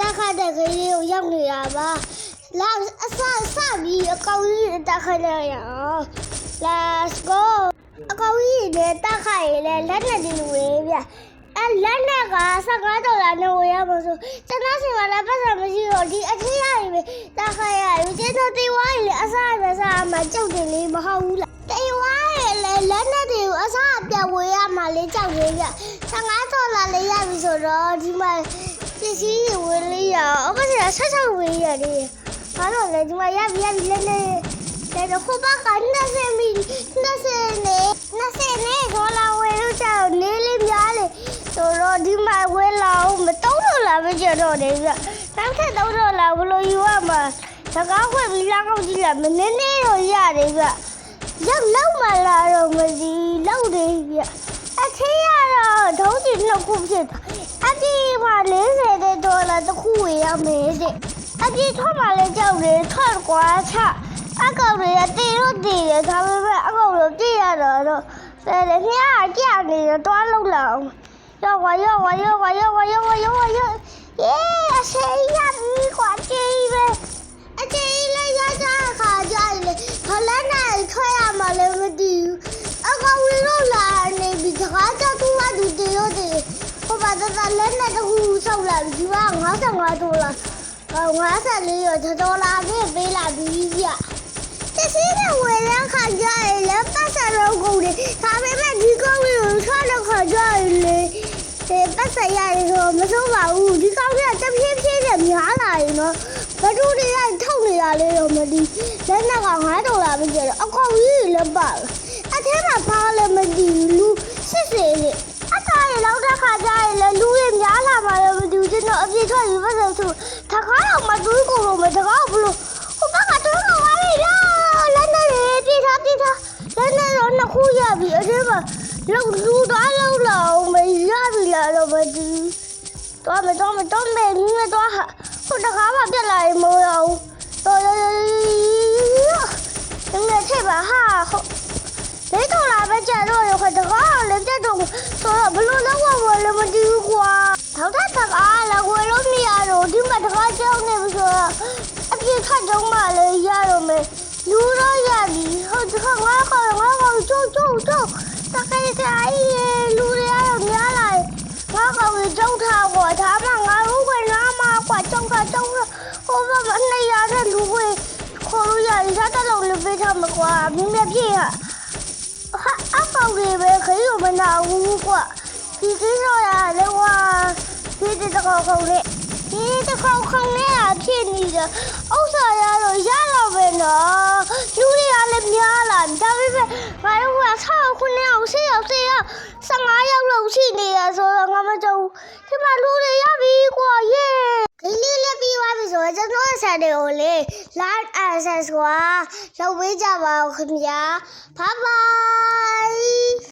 တက်ခတ်တဲ့ခရီးကိုရောက်နေတာပါလာအစပြီးအကောင်ကြီးတက်ခတ်ရအောင် let's go အကောင်ကြီးနဲ့တက်ခတ်ရလဲလက်နဲ့ဒီလိုဝေးဗျလက်နဲ့က$15နဲ့ဝယ်ရမှာဆိုကျွန်တော်စီမှာလည်းပတ်စံမရှိတော့ဒီအထက်ရည်ပဲတက်ခတ်ရပြီကျွန်တော်တေးဝါးရည်အစားပဲစားမှာကြောက်တယ်လေမဟုတ်ဘူးလားတေးဝါးရည်လည်းလက်နဲ့တွေကိုအစားပြဝယ်ရမှာလေကြောက်တယ်ဗျ$15လေးရပြီဆိုတော့ဒီမှာပစ္စည်းတွေဝယ်လေးရအောင်အခုကဆက်ဝယ်ရတယ်ဘာလို့လဲဒီမှာရပြီလက်နဲ့တဲ့ခုဘက20နဲ့ဒေါ်လာဝယ်လို့ကြောက်နေလေးများလေဆိုတော့ဒီမှာဝယ်လာအောင်မ$3ပဲကျတော့တယ်ဗျနောက်ထပ်$3ဘယ်လိုယူရမှာစကားခွင့်ပြီးလောက်ကြည့်လိုက်မနေတော့ရတယ်ဗျရောက်လောက်မှလာတော့မစီလောက်တယ်ဗျအထင်းရတော့ဒုံးကြီးနှစ်ခုဖြစ်တာအပြေးမှာ$40တစ်ခုဝယ်ရမယ်တဲ့အပြေးထွက်မှလည်းကြောက်တယ်ထွက်ကွာချအကောင်တွေကတေတော့တေတယ်ဒါပေမဲ့အကောင်တို့တေရတော့တယ်မြားကြနေတော့တွားလုံးလာအောင်ရောက်ဝါယေးအဆေးရပြီကွာကြေးပဲအကြေးလေးရကြခါကြလေခလက်နဲ့ထွက်ရမှလည်းမတည်ဘူးအကောင်တို့လာနေပြီတခါကျသူကသူတေတော့တေဟိုဘာသာလက်နဲ့တခုဆောက်လာပြီဒီက$5554ရော$1နဲ့ပေးလာပြီဗျတစီးနဲ့ဝယ်ရခါကြရင်လည်းပတ်စံလုံးကုန်တယ်ဒါပေမဲ့ဒီကောင်းကိုထွက်တော့ခါကြရင်လေပတ်စံရတယ်ဆိုမဆုံးပါဘူးဒီကောင်းကတဖြည်းဖြည်းနဲ့များလာရင်တော့ဘဒူတွေလိုက်ထုတ်နေတာလေးတော့မသိလက်နဲ့က$5ပဲကျတော့အကောင်ကြီးလည်းပါအထဲမှာဘာလည်းမသိလူ80နဲ့အသားရလောက်တဲ့ခါကြရင်လည်းလူတွေများလာပါတော့မသိဘူးကျွန်တော်အပြည့်ထွက်ပြီးပတ်စံဆိုတခါတော့မတွေးကုန်လို့မတကားဘူးလို့ဟိုဘက်ကတွေးကုန်ပါလေလက်နဲ့ပြေးထားလက်နဲ့တော့နှစ်ခုရပြီအထဲမှာလူသွားလောက်လောက်မရပြီလားတော့မသိတော့မယ်နင်းတော့ဟာဟိုတခါမှပြက်လာရင်မရဘူးတော့နင်းထည့်ပါဟာ$4ပဲကျတော့ရခတကားလည်းတက်တော့ဆိုတော့ဘလို့တော့ဝယ်လို့မသိဘူးကွာထောက်တကားလည်းဝယ်လို့မရတော့ဒီမှာတကားကြောက်နေပြီဆိုတော့အပြေခတ်တော့မှလည်းရတော့မယ်လူတော့ရပြီဟုတ်တခါငါခေါ်ကျုပ်တခါကြီးလူတွေကတော့များလာငါခေါ်ကျုပ်ထားကွာဒါမှငါတို့ကနားမှာကွာကျုပ်ဟိုဘက်မှာ200တဲ့လူတွေခေါ်လို့ရတယ်စားတက်လို့လည်းပေးထားမှာကွာမြင်းပြည့်ဟာအဖောက်တွေပဲခေးရမနာဘူးကွာဒီကိစ္စရတယ်ကွာဒီတကောက်ခုံနဲ့ဖြစ်နေတယ်ဥစ္စာရတော့ရတော့ပဲနော်လူတွေကလည်းများလာဒါပေမဲ့ငါတို့က6-9ယောက်10ယောက်15ယောက်လောက်ရှိနေရဆိုတော့ငါမကြောက်ဒီမှာလူတွေရပြီကွာယေးဒီလေးလည်းပြီးသွားပြီဆိုတော့ကျွန်တော်ဆက်တယ်ကိုလေ like and subscribe လုပ်ပေးကြပါဦးခင်ဗျာ bye bye